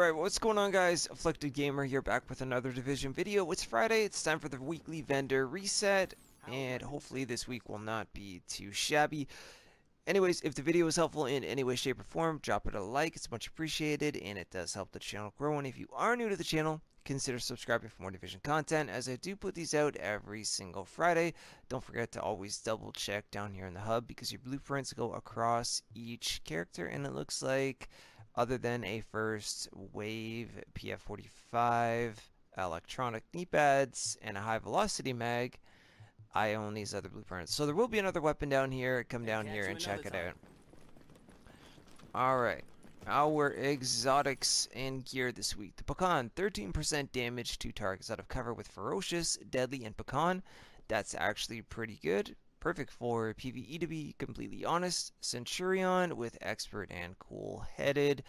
Alright, what's going on, guys? Afflicted Gamer here, back with another Division video. It's Friday, it's time for the weekly vendor reset, and hopefully this week will not be too shabby. Anyways, if the video was helpful in any way, shape, or form, drop it a like, it's much appreciated, and it does help the channel grow. And if you are new to the channel, consider subscribing for more Division content, as I do put these out every single Friday. Don't forget to always double check down here in the hub, because your blueprints go across each character, and it looks like, other than a first wave PF45, electronic knee pads, and a high velocity mag, I own these other blueprints. So there will be another weapon down here. Come down here and check it out. Alright, our exotics and gear this week. The Pecan, 13% damage to targets out of cover with Ferocious, Deadly, and Pecan. That's actually pretty good. Perfect for PvE, to be completely honest. Centurion with Expert and Cool-Headed.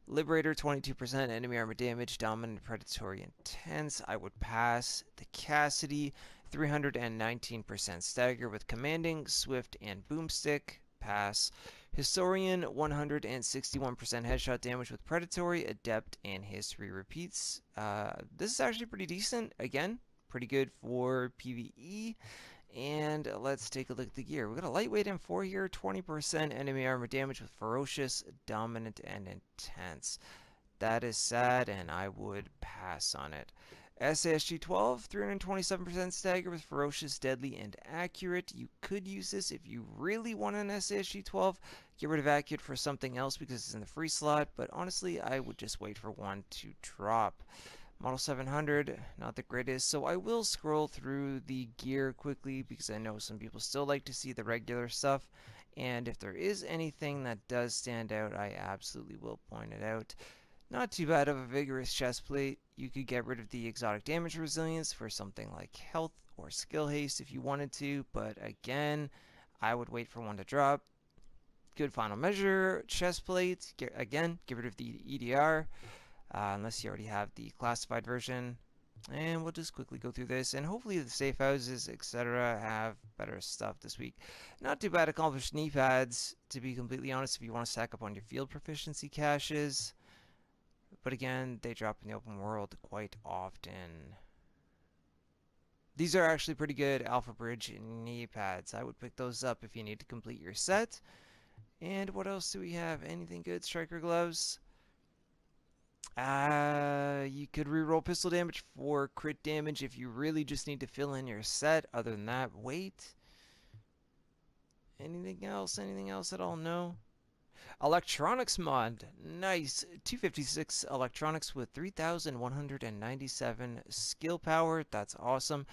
Liberator, 22% enemy armor damage, dominant, predatory, intense. I would pass. The Cassidy, 319% stagger with commanding, swift, and boomstick. Pass. Historian, 161% headshot damage with predatory, adept, and history repeats. This is actually pretty decent. Again, pretty good for PvE. And let's take a look at the gear. We got a lightweight M4 here, 20% enemy armor damage with ferocious, dominant, and intense. That is sad, and I would pass on it. SASG 12, 327% stagger with ferocious, deadly, and accurate. You could use this if you really want an SASG 12. Get rid of accurate for something else because it's in the free slot, but honestly, I would just wait for one to drop. Model 700, not the greatest, so I will scroll through the gear quickly because I know some people still like to see the regular stuff, and if there is anything that does stand out, I absolutely will point it out. Not too bad of a Vigorous chestplate. You could get rid of the exotic damage resilience for something like health or skill haste if you wanted to, but again, I would wait for one to drop. Good final measure, chestplate, again, get rid of the EDR. Unless you already have the classified version. And we'll just quickly go through this, and hopefully the safe houses, etc. have better stuff this week. Not too bad accomplished knee pads, to be completely honest, if you want to stack up on your field proficiency caches. But again, they drop in the open world quite often. These are actually pretty good AlphaBridge knee pads. I would pick those up if you need to complete your set. And what else do we have? Anything good? Striker gloves. You could reroll pistol damage for crit damage if you really just need to fill in your set. Other than that, wait. Anything else? Anything else at all? No. Electronics mod. Nice. 256 electronics with 3,197 skill power. That's awesome.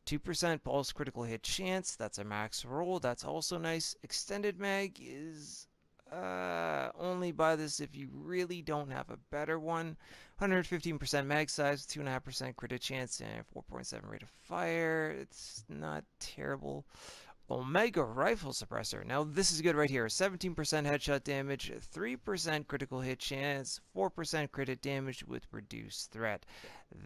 2% pulse critical hit chance. That's a max roll. That's also nice. Extended mag is... only buy this if you really don't have a better one. 115% mag size, 2.5% crit chance, and 4.7 rate of fire. It's not terrible. Omega Rifle Suppressor. Now this is good right here. 17% headshot damage, 3% critical hit chance, 4% crit hit damage with reduced threat.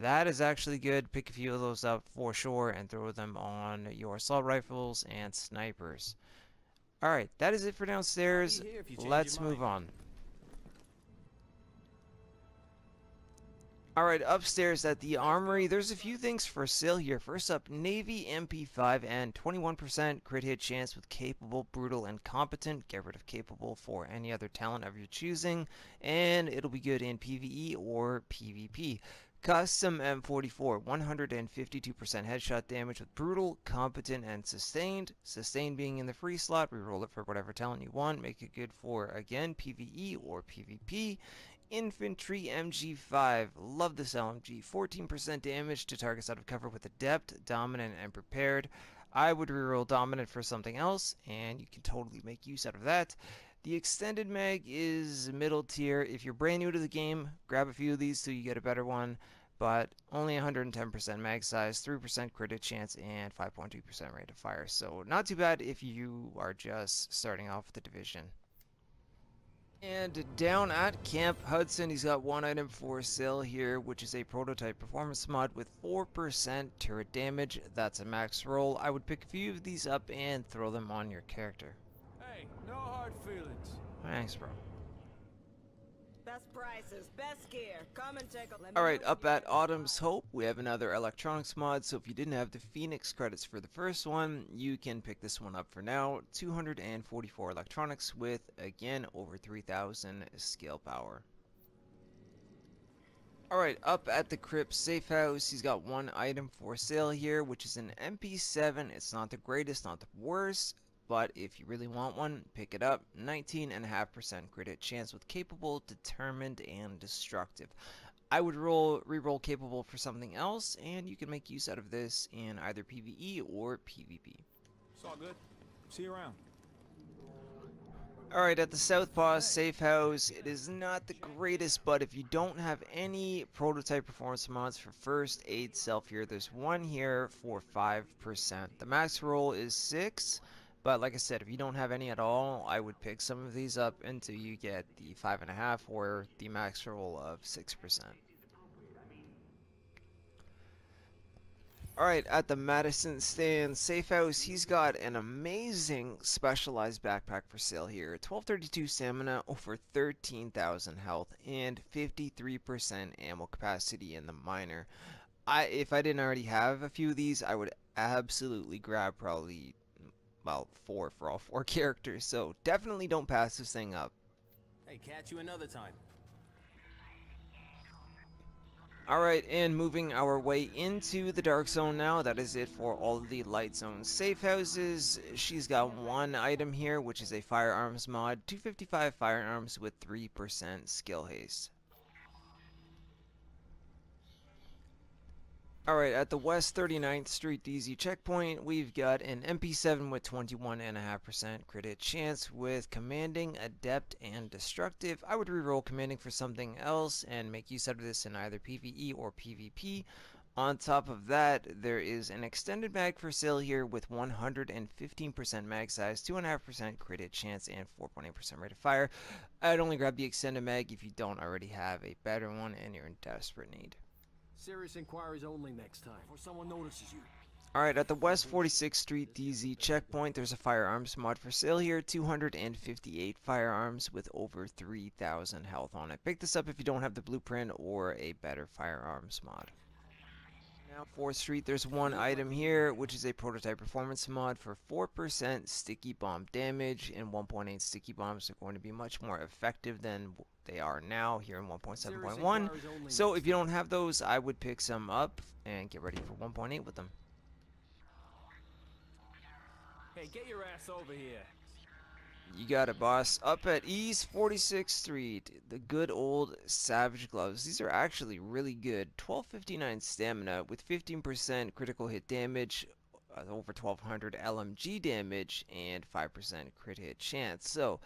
That is actually good. Pick a few of those up for sure and throw them on your assault rifles and snipers. Alright, that is it for downstairs. Let's move on. Alright, upstairs at the armory, there's a few things for sale here. First up, Navy MP5 and 21% crit hit chance with capable, brutal, and competent. Get rid of capable for any other talent of your choosing, and it'll be good in PvE or PvP. Custom M44, 152% headshot damage with brutal, competent, and sustained. Sustained being in the free slot, reroll it for whatever talent you want. Make it good for, again, PvE or PvP. Infantry MG5, love this LMG. 14% damage to targets out of cover with adept, dominant, and prepared. I would reroll dominant for something else, and you can totally make use out of that. The extended mag is middle tier. If you're brand new to the game, grab a few of these so you get a better one, but only 110% mag size, 3% crit chance, and 5.2% rate of fire. So not too bad if you are just starting off with the division. And down at Camp Hudson, he's got one item for sale here, which is a prototype performance mod with 4% turret damage. That's a max roll. I would pick a few of these up and throw them on your character. Hey, no hard feelings. Thanks, bro. Best prices, best gear. Come and take a... Alright, up at Autumn's Hope, we have another electronics mod, so if you didn't have the Phoenix credits for the first one, you can pick this one up for now. 244 electronics with, again, over 3,000 skill power. Alright, up at the Crypt Safe House, he's got one item for sale here, which is an MP7. It's not the greatest, not the worst, but if you really want one, pick it up. 19.5% crit hit chance with capable, determined, and destructive. I would re-roll capable for something else, and you can make use out of this in either PvE or PvP. It's all good. See you around. Alright, at the Southpaw Safe House, it is not the greatest, but if you don't have any prototype performance mods for first aid self here, there's one here for 5%. The max roll is 6, but like I said, if you don't have any at all, I would pick some of these up until you get the 5.5 or the max roll of 6%. Alright, at the Madison Stand Safe House, he's got an amazing specialized backpack for sale here. 1232 stamina, over 13,000 health, and 53% ammo capacity in the minor. If I didn't already have a few of these, I would absolutely grab probably, well, 4 for all 4 characters. So definitely don't pass this thing up. Hey, catch you another time. Alright, and moving our way into the Dark Zone now. That is it for all of the Light Zone safe houses. She's got one item here, which is a Firearms Mod. 255 firearms with 3% skill haste. Alright, at the West 39th Street DZ checkpoint, we've got an MP7 with 21.5% crit hit chance with Commanding, Adept, and Destructive. I would reroll Commanding for something else and make use of this in either PvE or PvP. On top of that, there is an extended mag for sale here with 115% mag size, 2.5% crit hit chance, and 4.8% rate of fire. I'd only grab the extended mag if you don't already have a better one and you're in desperate need. Serious inquiries only next time, or someone notices you. Alright, at the West 46th Street DZ checkpoint, there's a Firearms Mod for sale here. 258 firearms with over 3,000 health on it. Pick this up if you don't have the blueprint or a better Firearms Mod. Now, 4th Street, there's one item here, which is a prototype performance mod for 4% sticky bomb damage, and 1.8 sticky bombs are going to be much more effective than they are now here in 1.7.1. So if you don't have those, I would pick some up and get ready for 1.8 with them. Hey, get your ass over here. You got it, boss. Up at East 46th Street, the good old Savage Gloves. These are actually really good. 1259 stamina with 15% critical hit damage, over 1200 LMG damage, and 5% crit hit chance. So,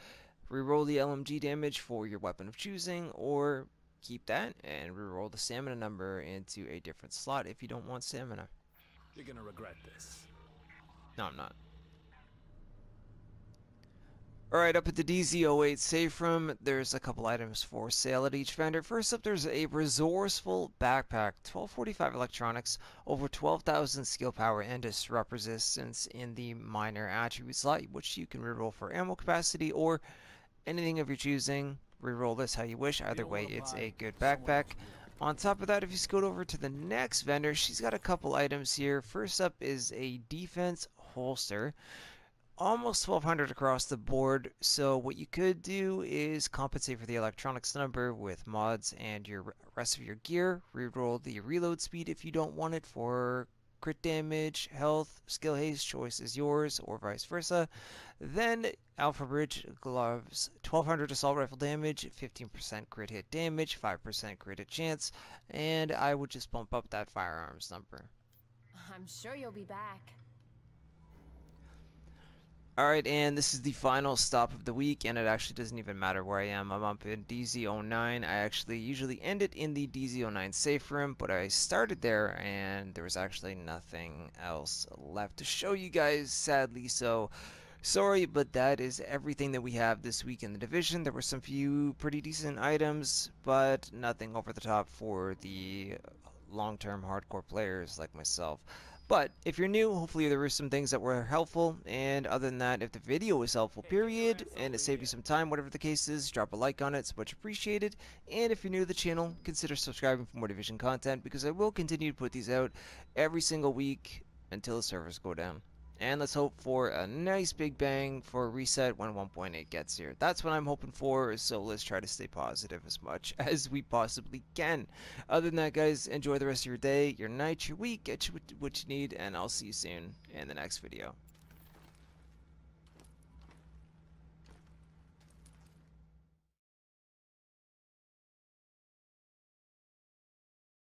reroll the LMG damage for your weapon of choosing, or keep that and reroll the stamina number into a different slot if you don't want stamina. You're gonna regret this. No, I'm not. Alright, up at the DZ08 safe room, there's a couple items for sale at each vendor. First up, there's a Resourceful backpack, 1245 electronics, over 12,000 skill power, and disrupt resistance in the minor attribute slot, which you can reroll for ammo capacity or anything of your choosing. Reroll this how you wish. Either way, it's a good backpack. On top of that, if you scoot over to the next vendor, she's got a couple items here. First up is a defense holster. Almost 1200 across the board, so what you could do is compensate for the electronics number with mods and your rest of your gear. Reroll the reload speed if you don't want it for crit damage, health, skill haste, choice is yours, or vice versa. Then AlphaBridge gloves, 1200 assault rifle damage, 15% crit hit damage, 5% crit hit chance, and I would just bump up that firearms number. I'm sure you'll be back. Alright, and this is the final stop of the week, and it actually doesn't even matter where I am. I'm up in DZ09. I actually usually end it in the DZ09 safe room, but I started there, and there was actually nothing else left to show you guys, sadly, so sorry, but that is everything that we have this week in the division. There were some few pretty decent items, but nothing over the top for the long-term hardcore players like myself. But if you're new, hopefully there were some things that were helpful, and other than that, if the video was helpful, period, and it saved you some time, whatever the case is, drop a like on it, it's much appreciated. And if you're new to the channel, consider subscribing for more Division content, because I will continue to put these out every single week until the servers go down. And let's hope for a nice big bang for a reset when 1.8 gets here. That's what I'm hoping for, so let's try to stay positive as much as we possibly can. Other than that, guys, enjoy the rest of your day, your night, your week, get what you need, and I'll see you soon in the next video.